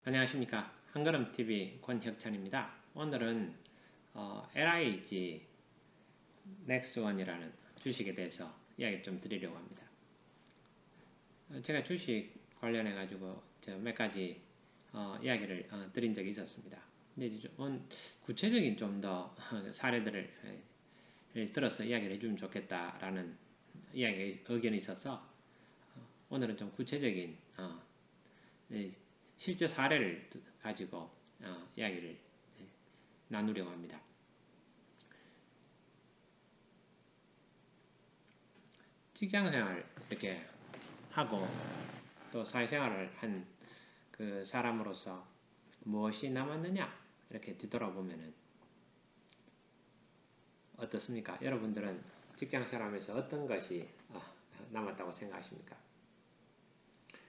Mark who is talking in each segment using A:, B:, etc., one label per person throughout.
A: 안녕하십니까. 한걸음TV 권혁찬입니다. 오늘은 LIG 넥스원이라는 주식에 대해서 이야기 좀 드리려고 합니다. 제가 주식 관련해 가지고 몇 가지 이야기를 드린 적이 있었습니다. 근데 이제 좀 구체적인 좀 더 사례들을 들어서 이야기를 해주면 좋겠다라는 의견이 있어서 오늘은 좀 구체적인 실제 사례를 가지고 이야기를 나누려고 합니다. 직장생활 이렇게 하고 또 사회생활을 한 그 사람으로서 무엇이 남았느냐 이렇게 뒤돌아보면은 어떻습니까? 여러분들은 직장생활하면서 어떤 것이 남았다고 생각하십니까?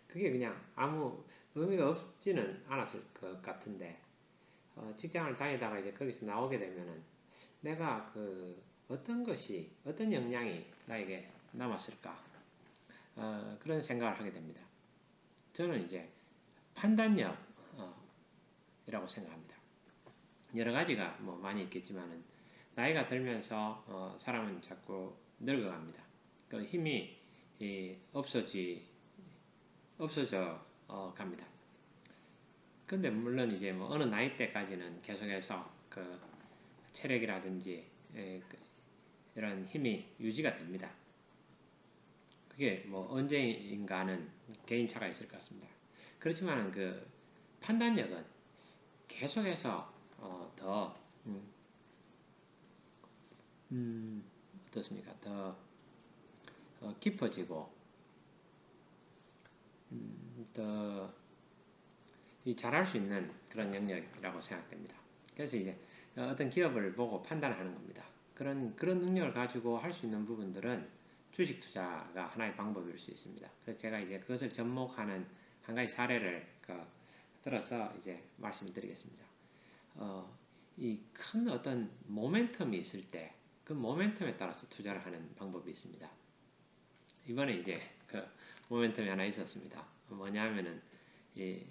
A: 그게 그냥 아무 의미가 없지는 않았을 것 같은데 직장을 다니다가 이제 거기서 나오게 되면은 내가 어떤 역량이 나에게 남았을까 그런 생각을 하게 됩니다. 저는 이제 판단력이라고 생각합니다. 여러 가지가 많이 있겠지만은 나이가 들면서 사람은 자꾸 늙어갑니다. 그 힘이 없어져 갑니다. 근데 물론 이제 어느 나이 때까지는 계속해서 그 체력이라든지 이런 힘이 유지가 됩니다. 그게 언제인가는 개인차가 있을 것 같습니다. 그렇지만 그 판단력은 계속해서 더 어떻습니까? 더 깊어지고 더 잘할 수 있는 그런 영역이라고 생각됩니다. 그래서 이제 어떤 기업을 보고 판단하는 겁니다. 그런 능력을 가지고 할 수 있는 부분들은 주식 투자가 하나의 방법일 수 있습니다. 그래서 제가 이제 그것을 접목하는 한 가지 사례를 들어서 이제 말씀을 드리겠습니다. 이 큰 어떤 모멘텀이 있을 때 그 모멘텀에 따라서 투자를 하는 방법이 있습니다. 이번에 이제 그 모멘텀이 하나 있었습니다. 뭐냐면은 이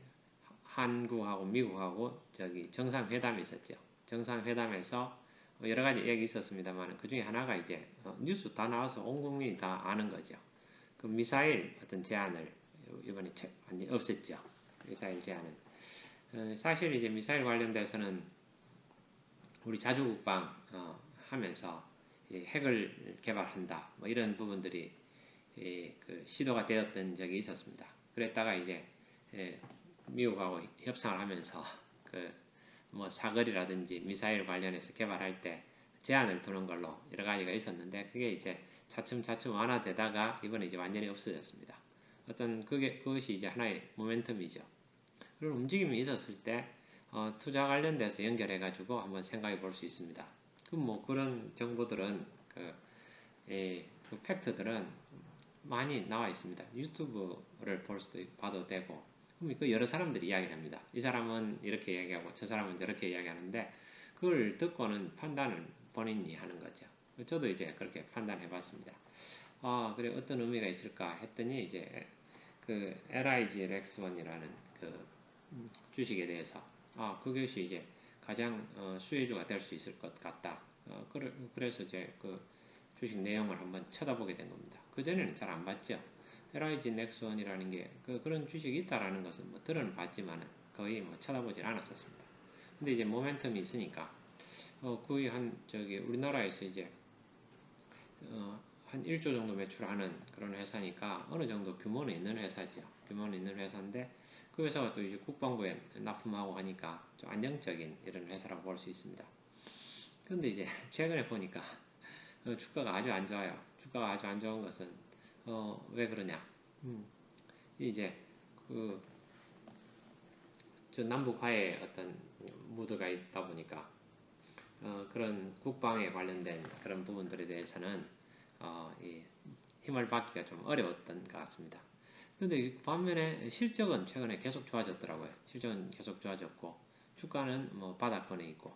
A: 한국하고 미국하고 저기 정상회담이 있었죠. 정상회담에서 여러 가지 얘기 있었습니다만 그 중에 하나가 이제 뉴스 다 나와서 온 국민이 다 아는 거죠. 그 미사일 어떤 제한을 이번에 완전히 없앴죠. 미사일 제한은. 사실 이제 미사일 관련돼서는 우리 자주국방 하면서 핵을 개발한다 이런 부분들이 그 시도가 되었던 적이 있었습니다. 그랬다가 이제 미국하고 협상을 하면서 사거리라든지 미사일 관련해서 개발할 때 제한을 두는 걸로 여러 가지가 있었는데 그게 이제 차츰차츰 완화되다가 이번에 이제 완전히 없어졌습니다. 그것이 이제 하나의 모멘텀이죠. 그런 움직임이 있었을 때 투자 관련돼서 연결해가지고 한번 생각해 볼 수 있습니다. 그럼 그런 정보들은 그 팩트들은 많이 나와 있습니다. 유튜브를 봐도 되고, 그럼 그 여러 사람들이 이야기를 합니다. 이 사람은 이렇게 이야기하고 저 사람은 저렇게 이야기하는데 그걸 듣고는 판단을 본인이 하는 거죠. 저도 이제 그렇게 판단해 봤습니다. 그래 어떤 의미가 있을까 했더니 이제 그 LIG 렉스원이라는 그 주식에 대해서 그것이 이제 가장 수혜주가 될 수 있을 것 같다. 그래서 이제 그 주식 내용을 한번 쳐다보게 된 겁니다. 그전에는 잘 안 봤죠. LIG 넥스원이라는 게 그런 주식이 있다라는 것은 들어는 봤지만 거의 쳐다보질 않았었습니다. 근데 이제 모멘텀이 있으니까 거의 우리나라에서 이제 한 1조 정도 매출하는 그런 회사니까 어느 정도 규모는 있는 회사죠. 규모는 있는 회사인데 그 회사가 또 이제 국방부에 납품하고 하니까 좀 안정적인 이런 회사라고 볼 수 있습니다. 그런데 이제 최근에 보니까 주가가 아주 안 좋아요. 주가가 아주 안 좋은 것은 왜 그러냐? 이제 저 남북화의 어떤 무드가 있다 보니까 그런 국방에 관련된 그런 부분들에 대해서는 힘을 받기가 좀 어려웠던 것 같습니다. 그런데 반면에 실적은 최근에 계속 좋아졌더라고요. 실적은 계속 좋아졌고 주가는 바닥권에 있고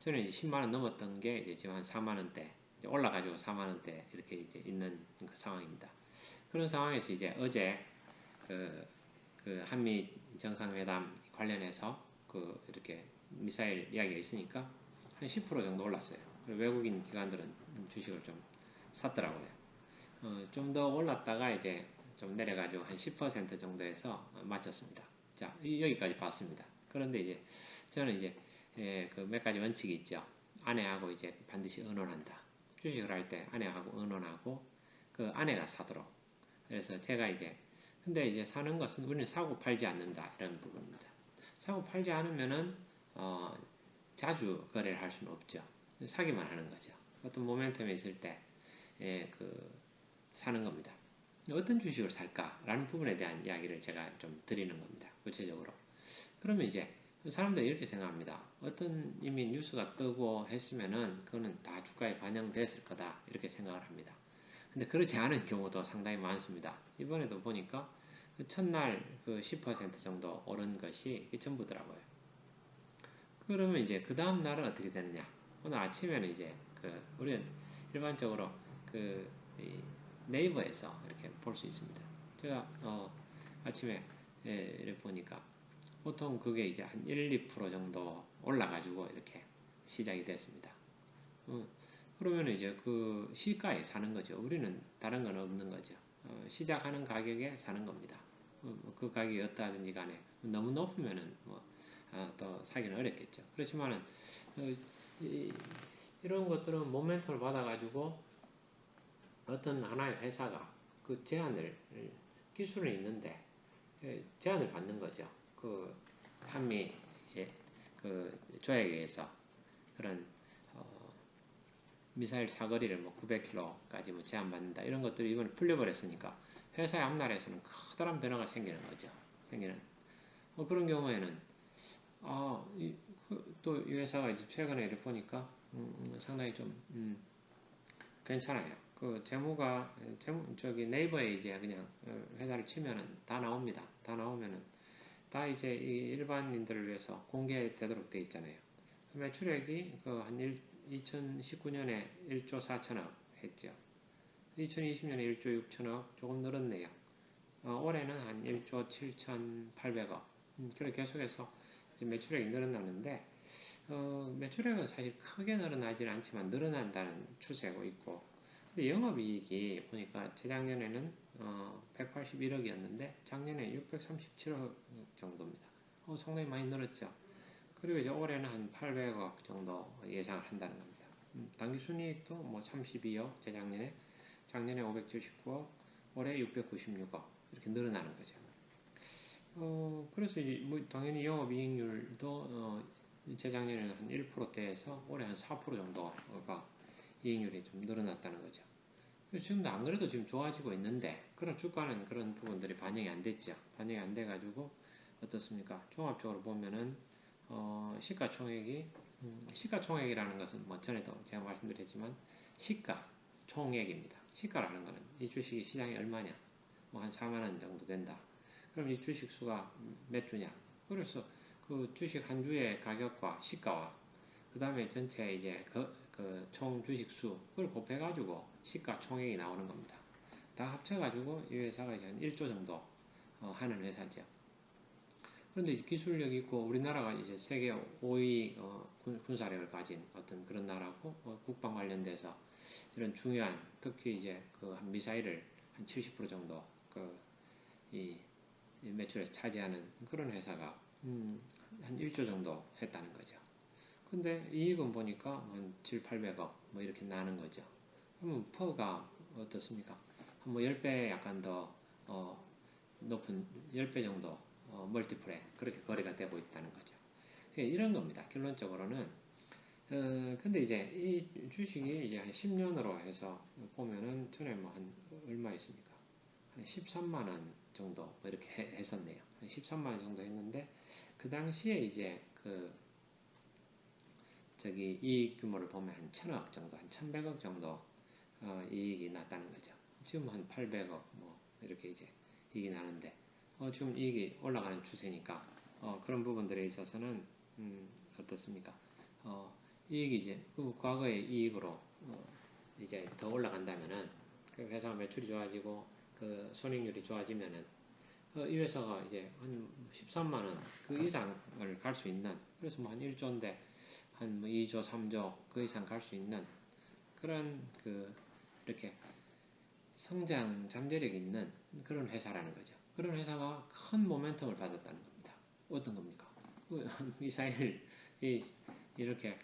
A: 저는 이제 10만원 넘었던 게 이제 지금 한 4만원대 올라가지고 4만원대 이렇게 이제 있는 그 상황입니다. 그런 상황에서 이제 어제 그 한미 정상회담 관련해서 그 이렇게 미사일 이야기가 있으니까 한 10% 정도 올랐어요. 외국인 기관들은 주식을 좀 샀더라고요. 좀 더 올랐다가 이제 좀 내려가지고 한 10% 정도에서 마쳤습니다. 자, 여기까지 봤습니다. 그런데 이제 저는 이제 그 몇 가지 원칙이 있죠. 아내하고 이제 반드시 의논한다. 주식을 할 때 아내하고 의논하고 그 아내가 사도록. 그래서 제가 이제 근데 이제 사는 것은 우리는 사고 팔지 않는다 이런 부분입니다. 사고 팔지 않으면은 자주 거래를 할 수는 없죠. 사기만 하는 거죠. 어떤 모멘텀이 있을 때 그 사는 겁니다. 어떤 주식을 살까라는 부분에 대한 이야기를 제가 좀 드리는 겁니다. 구체적으로. 그러면 이제 사람들이 이렇게 생각합니다. 어떤 이미 뉴스가 뜨고 했으면은 그거는 다 주가에 반영됐을 거다 이렇게 생각을 합니다. 근데 그렇지 않은 경우도 상당히 많습니다. 이번에도 보니까 그 첫날 그 10% 정도 오른 것이 전부더라고요. 그러면 이제 그 다음 날은 어떻게 되느냐? 오늘 아침에는 이제 그 우리는 일반적으로 그 네이버에서 이렇게 볼 수 있습니다. 제가 아침에 이렇게 보니까 보통 그게 이제 한 1, 2% 정도 올라가지고 이렇게 시작이 됐습니다. 그러면 이제 그 시가에 사는 거죠. 우리는 다른 건 없는 거죠. 시작하는 가격에 사는 겁니다. 그 가격이 어떠하든지 간에 너무 높으면은 또 사기는 어렵겠죠. 그렇지만은 이런 것들은 모멘텀을 받아가지고 어떤 하나의 회사가 그 제안을 기술은 있는데 제안을 받는 거죠. 그 한미 그 조약에 의해서 그런 미사일 사거리를 뭐 900km까지 뭐 제한받는다 이런 것들이 이번에 풀려버렸으니까 회사의 앞날에서는 커다란 변화가 생기는 거죠. 생기는 그런 경우에는 또 이 회사가 이제 최근에 이렇게 보니까 상당히 좀 괜찮아요. 그 저기 네이버에 이제 그냥 회사를 치면은 다 나옵니다. 다 나오면은 다 이제 일반인들을 위해서 공개되도록 돼 있잖아요. 매출액이 한 2019년에 1조 4천억 했죠. 2020년에 1조 6천억 조금 늘었네요. 올해는 한 1조 7,800억. 그래 계속해서 이제 매출액이 늘어나는데 매출액은 사실 크게 늘어나지는 않지만 늘어난다는 추세고 있고 근데 영업이익이 보니까 재작년에는 181억이었는데 작년에 637억 정도입니다. 상당히 많이 늘었죠. 그리고 이제 올해는 한 800억 정도 예상을 한다는 겁니다. 당기순이익도 뭐 32억 작년에 579억 올해 696억 이렇게 늘어나는 거죠. 그래서 이제 뭐 당연히 영업이익률도 재작년에는 한 1%대에서 올해 한 4% 정도가 이익률이 좀 늘어났다는 거죠. 지금도 안 그래도 지금 좋아지고 있는데 그런 주가는 그런 부분들이 반영이 안 됐죠. 반영이 안 돼가지고 어떻습니까? 종합적으로 보면은 시가총액이라는 것은 뭐 전에도 제가 말씀드렸지만 시가 총액입니다. 시가라는 것은 이 주식이 시장이 얼마냐? 뭐 한 4만 원 정도 된다. 그럼 이 주식 수가 몇 주냐? 그래서 그 주식 한 주의 가격과 시가와 그 다음에 전체 이제 총 주식 수 그걸 곱해가지고 시가 총액이 나오는 겁니다. 다 합쳐가지고 이 회사가 이제 한 1조 정도 하는 회사죠. 그런데 기술력 있고 우리나라가 이제 세계 5위 군사력을 가진 어떤 그런 나라고 국방 관련돼서 이런 중요한 특히 이제 그 미사일을 한 70% 정도 이 매출에서 차지하는 그런 회사가 한 1조 정도 했다는 거죠. 근데 이익은 보니까 한 7, 800억 뭐 이렇게 나는 거죠. 그러면 퍼가 어떻습니까? 한 뭐 10배 약간 더 높은 10배 정도 멀티플에 그렇게 거래가 되고 있다는 거죠. 이런 겁니다. 결론적으로는 근데 이제 이 주식이 이제 한 10년으로 해서 보면은 전에 뭐 한 얼마 있습니까? 한 13만 원 정도 뭐 이렇게 했었네요. 한 13만 원 정도 했는데 그 당시에 이제 저기 이익 규모를 보면 한 1000억 정도, 한 1100억 정도 이익이 났다는 거죠. 지금 한 800억 뭐 이렇게 이제 이익이 나는데 지금 이익이 올라가는 추세니까 그런 부분들에 있어서는 어떻습니까? 이익이 이제 그 과거의 이익으로 이제 더 올라간다면은 그 회사 매출이 좋아지고 그 손익률이 좋아지면은 이 회사가 이제 한 13만 원 그 이상을 갈 수 있는, 그래서 뭐 한 1조인데 한 뭐 2조, 3조 그 이상 갈 수 있는 그런 이렇게 성장 잠재력이 있는 그런 회사라는 거죠. 그런 회사가 큰 모멘텀을 받았다는 겁니다. 어떤 겁니까? 미사일 이렇게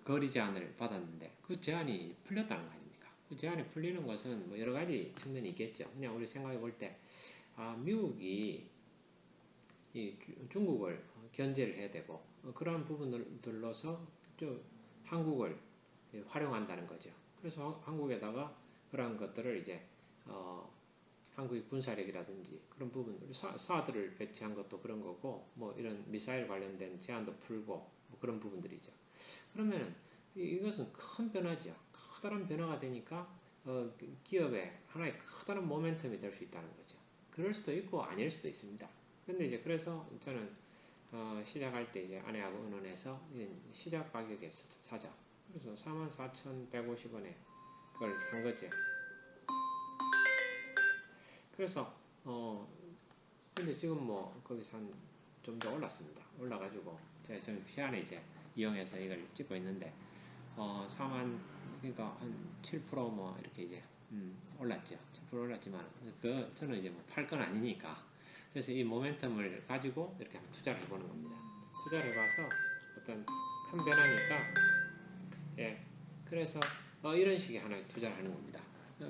A: 거리 제한을 받았는데 그 제한이 풀렸다는 거 아닙니까? 그 제한이 풀리는 것은 뭐 여러 가지 측면이 있겠죠. 그냥 우리 생각해 볼 때, 미국이 이 중국을 견제를 해야 되고 그러한 부분들로서 한국을 활용한다는 거죠. 그래서 한국에다가 그러한 것들을 이제 어, 한국의 군사력이라든지 그런 부분들, 사드를 배치한 것도 그런 거고, 뭐 이런 미사일 관련된 제한도 풀고 뭐 그런 부분들이죠. 그러면은 이것은 큰 변화죠. 커다란 변화가 되니까 기업의 하나의 커다란 모멘텀이 될 수 있다는 거죠. 그럴 수도 있고 아닐 수도 있습니다. 근데 이제 그래서 저는 시작할 때 이제 아내하고 의논해서 시작 가격에 사자. 그래서 44,150원에 그걸 산 거죠. 그래서 근데 지금 뭐 거기서 한 좀 더 올랐습니다. 올라가지고 제가 지금 시간에 이제 이용해서 이걸 찍고 있는데 4만, 그러니까 한 7%뭐 이렇게 이제 올랐죠. 7% 올랐지만 저는 이제 뭐 팔 건 아니니까, 그래서 이 모멘텀을 가지고 이렇게 한번 투자를 해보는 겁니다. 투자를 해봐서 어떤 큰 변화니까, 예, 그래서 이런 식의 하나의 투자를 하는 겁니다.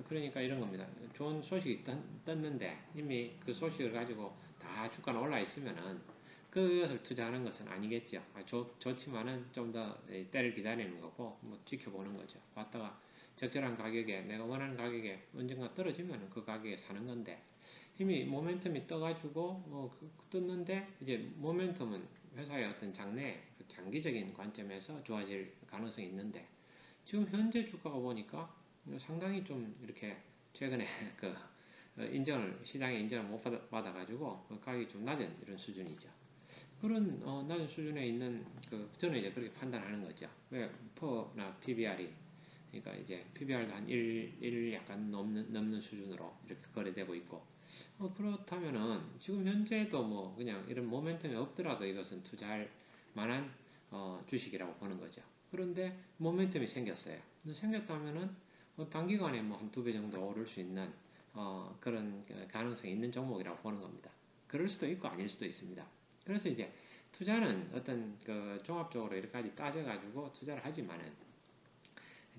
A: 그러니까 이런 겁니다. 좋은 소식이 떴는데 이미 그 소식을 가지고 다 주가는 올라 있으면은 그것을 투자하는 것은 아니겠죠. 좋지만은 좀 더 때를 기다리는 거고, 뭐 지켜보는 거죠. 왔다가 적절한 가격에, 내가 원하는 가격에 언젠가 떨어지면 그 가격에 사는 건데, 이미 모멘텀이 떠가지고 떴는데, 이제 모멘텀은 회사의 어떤 장기적인 관점에서 좋아질 가능성이 있는데, 지금 현재 주가가 보니까 상당히 좀 이렇게 최근에 시장에 인정을 못 받아가지고 가격이 좀 낮은 이런 수준이죠. 그런 낮은 수준에 있는 저는 이제 그렇게 판단하는 거죠. 왜 퍼나 PBR이, 그러니까 이제 PBR도 한 1 약간 넘는 수준으로 이렇게 거래되고 있고, 그렇다면은 지금 현재도 뭐 그냥 이런 모멘텀이 없더라도 이것은 투자할 만한 주식이라고 보는 거죠. 그런데 모멘텀이 생겼어요. 생겼다면은 단기간에 뭐 한 2배 정도 오를 수 있는 그런 가능성이 있는 종목이라고 보는 겁니다. 그럴 수도 있고 아닐 수도 있습니다. 그래서 이제 투자는 어떤 종합적으로 여러 가지 따져가지고 투자를 하지만은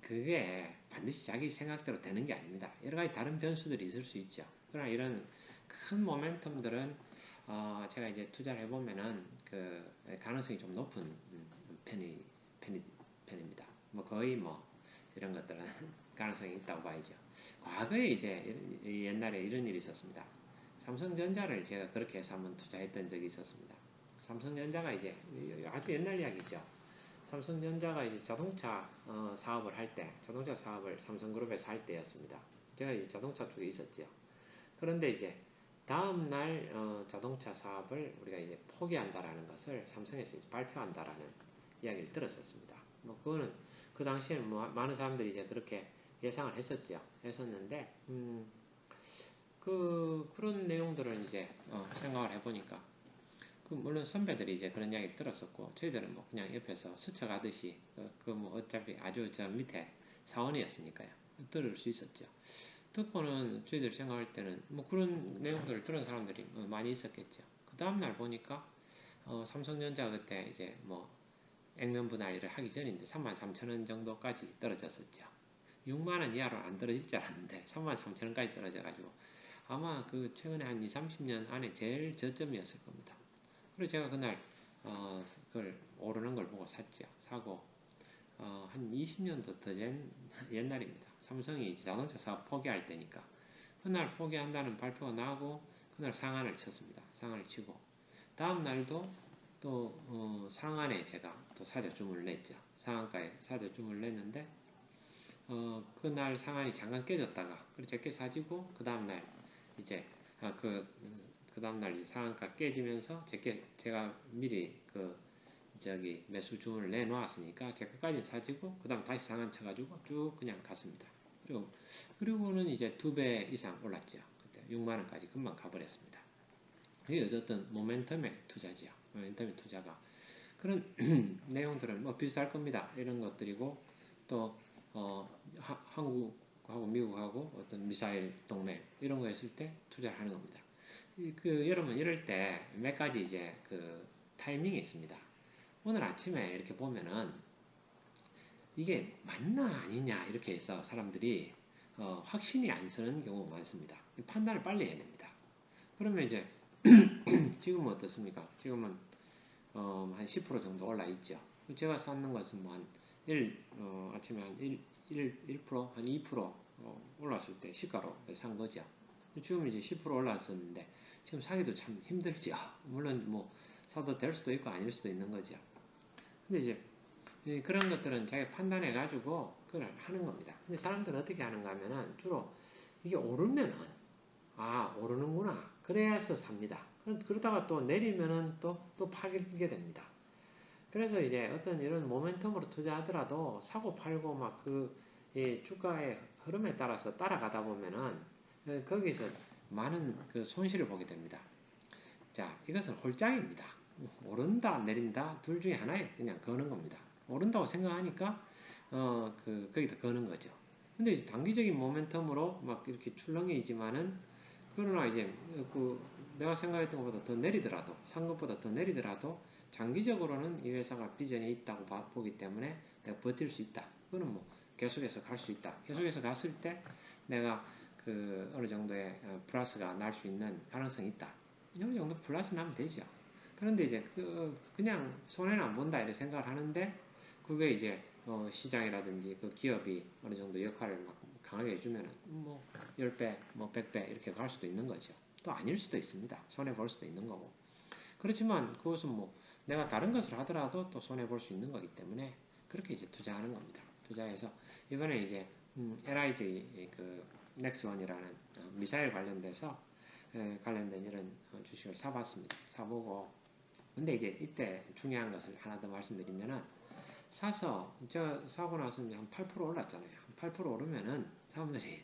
A: 그게 반드시 자기 생각대로 되는 게 아닙니다. 여러 가지 다른 변수들이 있을 수 있죠. 그러나 이런 큰 모멘텀들은 제가 이제 투자를 해보면은 가능성이 좀 높은 편입니다. 뭐 거의 뭐 이런 것들은 가능성이 있다고 봐야죠. 과거에 이제 옛날에 이런 일이 있었습니다. 삼성전자를 제가 그렇게 해서 한번 투자했던 적이 있었습니다. 삼성전자가 이제 아주 옛날 이야기죠. 삼성전자가 이제 자동차 사업을 할 때, 자동차 사업을 삼성그룹에서 할 때였습니다. 제가 이제 자동차 쪽에 있었죠. 그런데 이제 다음 날 자동차 사업을 우리가 이제 포기한다라는 것을 삼성에서 이제 발표한다라는 이야기를 들었었습니다. 뭐 그거는 그 당시에는 뭐 많은 사람들이 이제 그렇게 예상을 했었죠. 했었는데 그런 내용들은 이제 생각을 해보니까 물론 선배들이 이제 그런 이야기를 들었었고, 저희들은 뭐 그냥 옆에서 스쳐가듯이 뭐 어차피 아주 저 밑에 사원이었으니까요. 들을 수 있었죠. 듣고는 저희들 생각할 때는 뭐 그런 내용들을 들은 사람들이 많이 있었겠죠. 그 다음날 보니까 삼성전자 그때 이제 뭐 액면 분할을 하기 전인데 33,000원 정도까지 떨어졌었죠. 6만원 이하로 안 떨어질 줄 알았는데 33,000원까지 떨어져가지고 아마 최근에 한 2, 30년 안에 제일 저점이었을 겁니다. 그래서 제가 그날 그걸 오르는 걸 보고 샀죠. 사고 한 20년도 더 된 옛날입니다. 삼성이 자동차 사업 포기할 때니까 그날 포기한다는 발표가 나고 그날 상한을 쳤습니다. 상한을 치고 다음 날도 또 상한에 제가 또 사자 주문을 냈죠. 상한가에 사자 주문을 냈는데 그날 상한이 잠깐 깨졌다가 그리고 제게 사지고 그 다음날 이제 그 다음날 상한가 깨지면서 제가 미리 매수 주문을 내놓았으니까 제 끝까지 사지고 그 다음 다시 상한 쳐가지고 쭉 그냥 갔습니다. 그리고는 이제 2배 이상 올랐죠. 그때 6만원까지 금방 가버렸습니다. 이게 어쨌든 모멘텀의 투자지요. 모멘텀의 투자가 그런 내용들은 뭐 비슷할 겁니다. 이런 것들이고 또 한국하고 미국하고 어떤 미사일 동맹 이런 거 했을 때 투자를 하는 겁니다. 여러분 이럴 때 몇 가지 이제 그 타이밍이 있습니다. 오늘 아침에 이렇게 보면은 이게 맞나 아니냐 이렇게 해서 사람들이 확신이 안 서는 경우가 많습니다. 판단을 빨리 해야 됩니다. 그러면 이제 지금은 어떻습니까? 지금은 한 10% 정도 올라 있죠. 제가 샀는 것은 뭐 한 아침에 한 1%, 한 2% 올랐을 때 시가로 산 거죠. 지금 이제 10% 올랐었는데 지금 사기도 참 힘들죠. 물론 뭐 사도 될 수도 있고 아닐 수도 있는 거죠. 근데 이제 그런 것들은 자기가 판단해 가지고 그걸 하는 겁니다. 근데 사람들은 어떻게 하는가 하면은 주로 이게 오르면은 오르는구나 그래서 삽니다. 그러다가 또 내리면은 또 팔게 됩니다. 그래서 이제 어떤 이런 모멘텀으로 투자하더라도 사고 팔고 막 주가의 흐름에 따라서 따라가다 보면은 거기서 많은 그 손실을 보게 됩니다. 자, 이것은 홀짝입니다. 오른다, 내린다, 둘 중에 하나에 그냥 거는 겁니다. 오른다고 생각하니까, 거기다 거는 거죠. 근데 이제 단기적인 모멘텀으로 막 이렇게 출렁이지만은, 그러나 이제, 내가 생각했던 것보다 더 내리더라도, 산 것보다 더 내리더라도, 장기적으로는 이 회사가 비전이 있다고 보기 때문에 내가 버틸 수 있다. 그거는 뭐, 계속해서 갈 수 있다. 계속해서 갔을 때 내가 어느 정도의 플러스가 날 수 있는 가능성이 있다. 어느 정도 플러스 나면 되죠. 그런데 이제 그냥 손해는 안 본다 이렇게 생각을 하는데 그게 이제 시장이라든지 그 기업이 어느 정도 역할을 막 강하게 해주면은 뭐 10배, 뭐 100배 이렇게 갈 수도 있는 거죠. 또 아닐 수도 있습니다. 손해 볼 수도 있는 거고. 그렇지만 그것은 뭐 내가 다른 것을 하더라도 또 손해 볼 수 있는 거기 때문에 그렇게 이제 투자하는 겁니다. 투자해서 이번에 이제 LIG 그 넥스원이라는 미사일 관련돼서 관련된 이런 주식을 사봤습니다. 사보고 근데 이제 이때 중요한 것을 하나 더 말씀드리면은 사서 저 사고 나서 한 8% 올랐잖아요. 한 8% 오르면은 사람들이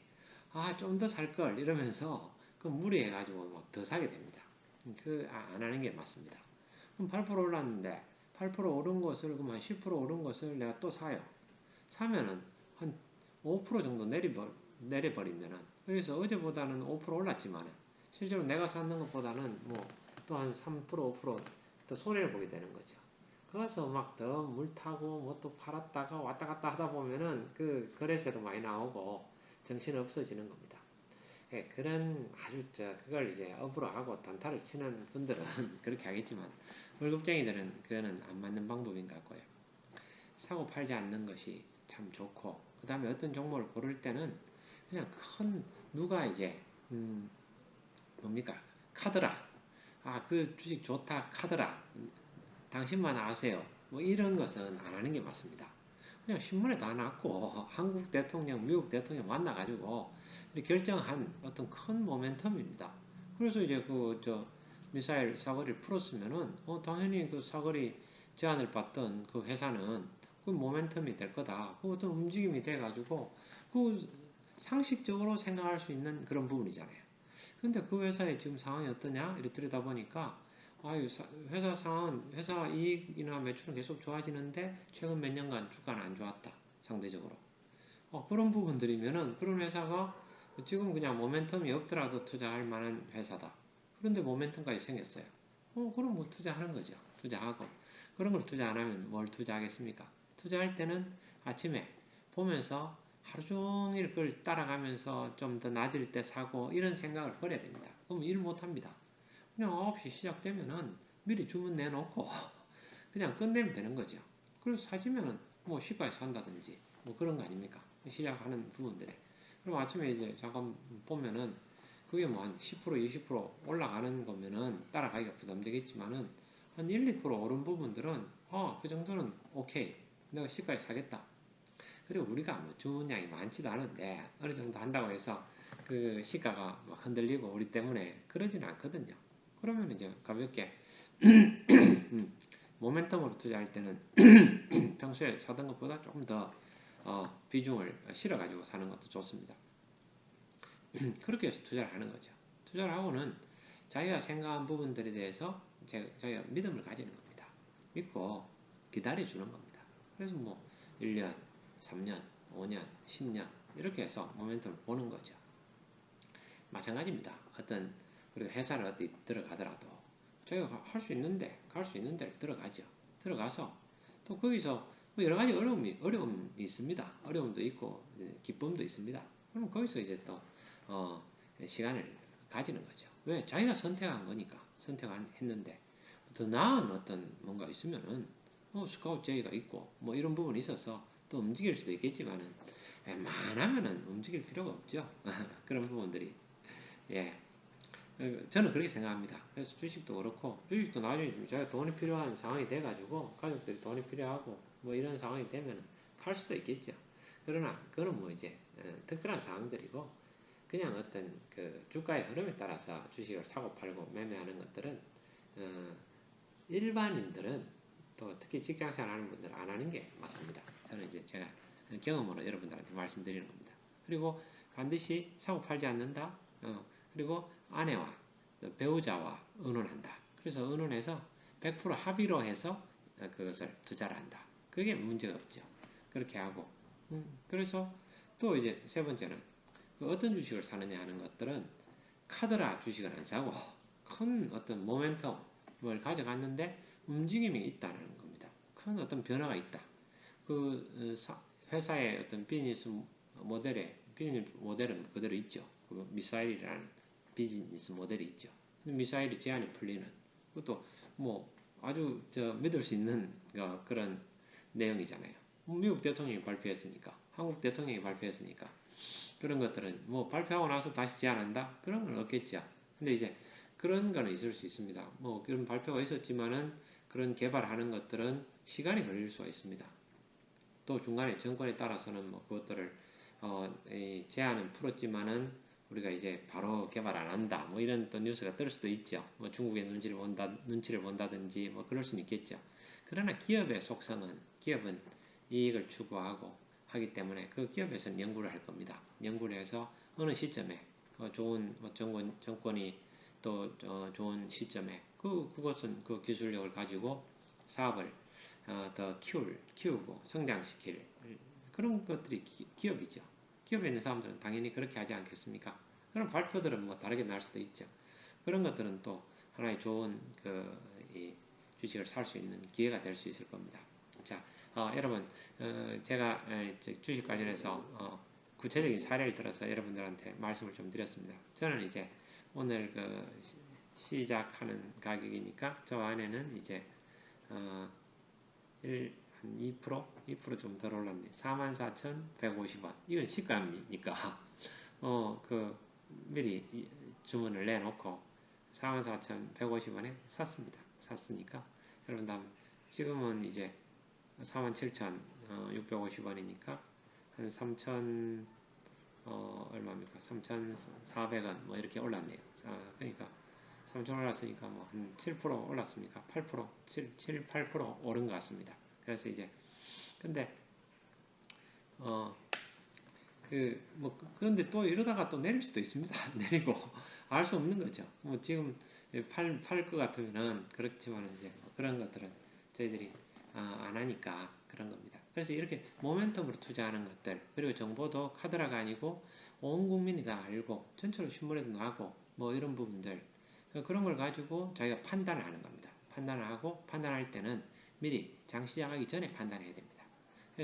A: 좀 더 살 걸 이러면서 그 무리해가지고 막 더 사게 됩니다. 안 하는 게 맞습니다. 그럼 8% 올랐는데 8% 오른 것을 그만 10% 오른 것을 내가 또 사요. 사면은 한 5% 정도 내려버리면은 그래서 어제보다는 5% 올랐지만은 실제로 내가 샀는 것보다는 뭐 또 한 3% 5%더 손해를 보게 되는 거죠. 거기서 막 더 물 타고 뭐 또 팔았다가 왔다 갔다 하다 보면은 그 거래세도 많이 나오고 정신 없어지는 겁니다. 예, 그런 그걸 이제 업으로 하고 단타를 치는 분들은 그렇게 하겠지만 월급쟁이들은 그거는 안 맞는 방법인 것 같고요. 사고 팔지 않는 것이 참 좋고 그 다음에 어떤 종목을 고를 때는 그냥 누가 이제 뭡니까 카더라 그 주식 좋다 카더라 당신만 아세요 뭐 이런 것은 안 하는 게 맞습니다. 그냥 신문에 다 났고 한국 대통령 미국 대통령 만나가지고 결정한 어떤 큰 모멘텀입니다. 그래서 이제 미사일 사거리를 풀었으면은 당연히 그 사거리 제한을 받던 그 회사는 그 모멘텀이 될 거다. 그 어떤 움직임이 돼가지고 그 상식적으로 생각할 수 있는 그런 부분이잖아요. 근데 그 회사의 지금 상황이 어떠냐? 이렇게 들여다보니까 회사 상황은 회사 이익이나 매출은 계속 좋아지는데 최근 몇 년간 주가는 안 좋았다. 상대적으로. 그런 부분들이면은 그런 회사가 지금 그냥 모멘텀이 없더라도 투자할 만한 회사다. 그런데 모멘텀까지 생겼어요. 그럼 뭐 투자하는 거죠. 투자하고. 그런 걸 투자 안 하면 뭘 투자하겠습니까? 투자할 때는 아침에 보면서 하루 종일 그걸 따라가면서 좀 더 낮을 때 사고 이런 생각을 버려야 됩니다. 그럼 일 못합니다. 그냥 9시 시작되면은 미리 주문 내놓고 그냥 끝내면 되는 거죠. 그래서 사지면은 뭐 시가에 산다든지 뭐 그런 거 아닙니까? 시작하는 부분들에. 그럼 아침에 이제 잠깐 보면은 그게 뭐 한 10% 20% 올라가는 거면은 따라가기가 부담되겠지만은 한 1, 2% 오른 부분들은 그 정도는 오케이. 내가 시가에 사겠다. 그리고 우리가 뭐 주문량이 많지도 않은데 어느 정도 한다고 해서 그 시가가 막 흔들리고 우리 때문에 그러진 않거든요. 그러면 이제 가볍게 모멘텀으로 투자할 때는 평소에 사던 것보다 조금 더 비중을 실어가지고 사는 것도 좋습니다. 그렇게 해서 투자를 하는 거죠. 투자를 하고는 자기가 생각한 부분들에 대해서 자기가 믿음을 가지는 겁니다. 믿고 기다려주는 겁니다. 그래서 뭐 1년, 3년, 5년, 10년 이렇게 해서 모멘텀을 보는 거죠. 마찬가지입니다. 어떤 우리가 회사를 어디 들어가더라도 저희가 할 수 있는데 갈 수 있는 데를 들어가죠. 들어가서 또 거기서 뭐 여러 가지 어려움이 있습니다. 어려움도 있고 기쁨도 있습니다. 그럼 거기서 이제 또 시간을 가지는 거죠. 왜? 자기가 선택한 거니까 선택했는데 더 나은 어떤 뭔가 있으면은 스카우트 제의가 있고 뭐 이런 부분이 있어서 또 움직일 수도 있겠지만은 웬만하면은 움직일 필요가 없죠. 그런 부분들이 예. 저는 그렇게 생각합니다. 그래서 주식도 그렇고, 주식도 나중에 자기가 돈이 필요한 상황이 돼가지고, 가족들이 돈이 필요하고, 뭐 이런 상황이 되면 팔 수도 있겠죠. 그러나, 그거는 뭐 이제, 특별한 상황들이고, 그냥 어떤 그 주가의 흐름에 따라서 주식을 사고 팔고 매매하는 것들은, 일반인들은 또 특히 직장생활 하는 분들은 안 하는 게 맞습니다. 저는 이제 제가 경험으로 여러분들한테 말씀드리는 겁니다. 그리고 반드시 사고 팔지 않는다. 그리고 아내와 배우자와 의논한다. 그래서 의논해서 100% 합의로 해서 그것을 투자를 한다. 그게 문제가 없죠. 그렇게 하고 그래서 또 이제 세 번째는 그 어떤 주식을 사느냐 하는 것들은 카드라 주식을 안 사고 큰 어떤 모멘텀을 가져갔는데 움직임이 있다는 겁니다. 큰 어떤 변화가 있다. 그 회사의 어떤 비즈니스 모델은 그대로 있죠. 그 미사일이라는 비즈니스 모델이 있죠. 미사일이 제한이 풀리는 그것도 뭐 아주 믿을 수 있는 그런 내용이잖아요. 미국 대통령이 발표했으니까, 한국 대통령이 발표했으니까 그런 것들은 뭐 발표하고 나서 다시 제한한다? 그런 건 없겠죠. 근데 이제 그런 거는 있을 수 있습니다. 뭐 그런 발표가 있었지만은 그런 개발하는 것들은 시간이 걸릴 수가 있습니다. 또 중간에 정권에 따라서는 뭐 그것들을 제한은 풀었지만은 우리가 이제 바로 개발 안 한다. 뭐 이런 또 뉴스가 뜰 수도 있죠. 뭐 중국의 눈치를 본다든지 뭐 그럴 수는 있겠죠. 그러나 기업의 속성은 기업은 이익을 추구하고 하기 때문에 그 기업에서는 연구를 할 겁니다. 연구를 해서 어느 시점에 좋은 정권이 또 좋은 시점에 그것은 그 기술력을 가지고 사업을 더 키우고 성장시킬 그런 것들이 기업이죠. 기업에 있는 사람들은 당연히 그렇게 하지 않겠습니까? 그런 발표들은 뭐 다르게 날 수도 있죠. 그런 것들은 또 하나의 좋은 주식을 살 수 있는 기회가 될 수 있을 겁니다. 자, 여러분, 제가 주식 관련해서 구체적인 사례를 들어서 여러분들한테 말씀을 좀 드렸습니다. 저는 이제 오늘 시작하는 가격이니까 저 안에는 이제 한 2%? 2%좀 덜 올랐네. 44,150원. 이건 시가니까, 미리 주문을 내놓고 44,150원에 샀습니다. 샀으니까. 여러분, 다음, 지금은 이제 47,650원이니까 한 3,000, 얼마입니까? 3,400원 뭐 이렇게 올랐네요. 그러니까 3천 올랐으니까 뭐 한 7% 올랐습니까? 8%, 8% 오른 것 같습니다. 그래서 이제 근데 그런데 또 이러다가 또 내릴 수도 있습니다. 내리고 알 수 없는 거죠. 뭐 지금 팔 것 같으면은 그렇지만 이제 뭐 그런 것들은 저희들이 안 하니까 그런 겁니다. 그래서 이렇게 모멘텀으로 투자하는 것들 그리고 정보도 카드라가 아니고 온 국민이 다 알고 전체로 신문에도 나고 뭐 이런 부분들 그런 걸 가지고 자기가 판단을 하는 겁니다. 판단을 하고 판단할 때는 미리 장 시작하기 전에 판단해야 됩니다.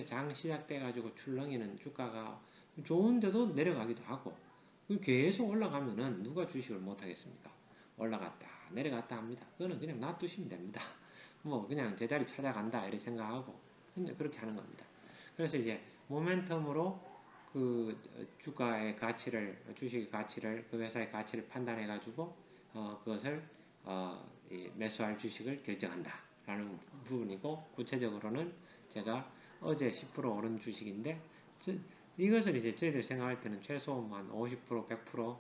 A: 장 시작돼 가지고 출렁이는 주가가 좋은데도 내려가기도 하고 계속 올라가면은 누가 주식을 못 하겠습니까? 올라갔다 내려갔다 합니다. 그거는 그냥 놔두시면 됩니다. 뭐 그냥 제자리 찾아간다 이렇게 생각하고 근데 그렇게 하는 겁니다. 그래서 이제 모멘텀으로 그 주가의 가치를 주식의 가치를 그 회사의 가치를 판단해 가지고 그것을 매수할 주식을 결정한다라는 부분이고 구체적으로는 제가 어제 10% 오른 주식인데 이것을 이제 저희들 생각할 때는 최소 한 50%, 100%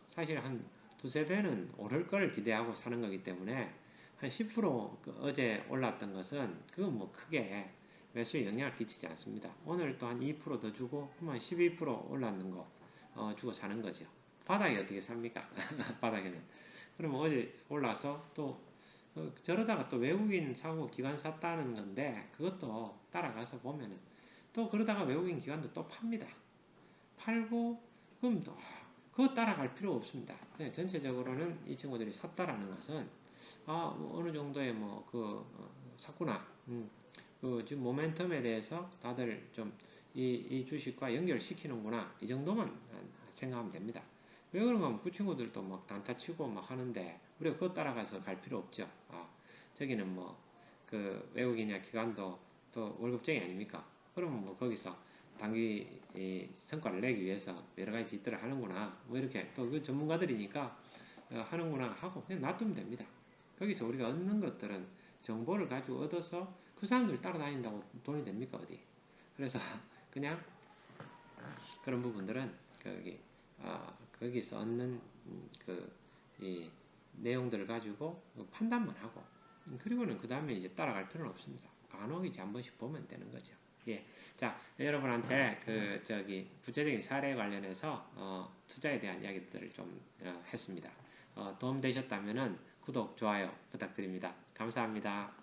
A: 사실 한 두세 배는 오를 거를 기대하고 사는 거기 때문에 한 10% 어제 올랐던 것은 그건 뭐 크게 매수에 영향을 끼치지 않습니다. 오늘 또 한 2%더 주고 한 12% 올랐는 거 주고 사는 거죠. 바닥에 어떻게 삽니까? 바닥에는 그러면 어제 올라서 또 저러다가 또 외국인 사고 기관 샀다는 건데 그것도 따라가서 보면은 또 그러다가 외국인 기관도 또 팝니다. 팔고 그럼 또 그거 따라갈 필요 없습니다. 전체적으로는 이 친구들이 샀다라는 것은 뭐 어느 정도의 샀구나. 그 지금 모멘텀에 대해서 다들 좀 이 주식과 연결시키는구나. 이 정도만 생각하면 됩니다. 왜 그런가 하면 그 친구들도 막 단타 치고 막 하는데 우리가 그거 따라가서 갈 필요 없죠. 저기는 뭐 그 외국인이나 기관도 또 월급쟁이 아닙니까? 그러면 뭐 거기서 단기 성과를 내기 위해서 여러 가지 짓들을 하는구나. 뭐 이렇게 또 그 전문가들이니까 하는구나 하고 그냥 놔두면 됩니다. 거기서 우리가 얻는 것들은 정보를 가지고 얻어서 그 사람들 따라다닌다고 돈이 됩니까 어디? 그래서 그냥 그런 부분들은 거기서 얻는 이 내용들을 가지고 판단만 하고 그리고는 그 다음에 이제 따라갈 필요는 없습니다. 간혹 이제 한 번씩 보면 되는 거죠. 예. 자, 여러분한테 구체적인 사례에 관련해서 투자에 대한 이야기들을 좀 했습니다. 도움 되셨다면은 구독, 좋아요 부탁드립니다. 감사합니다.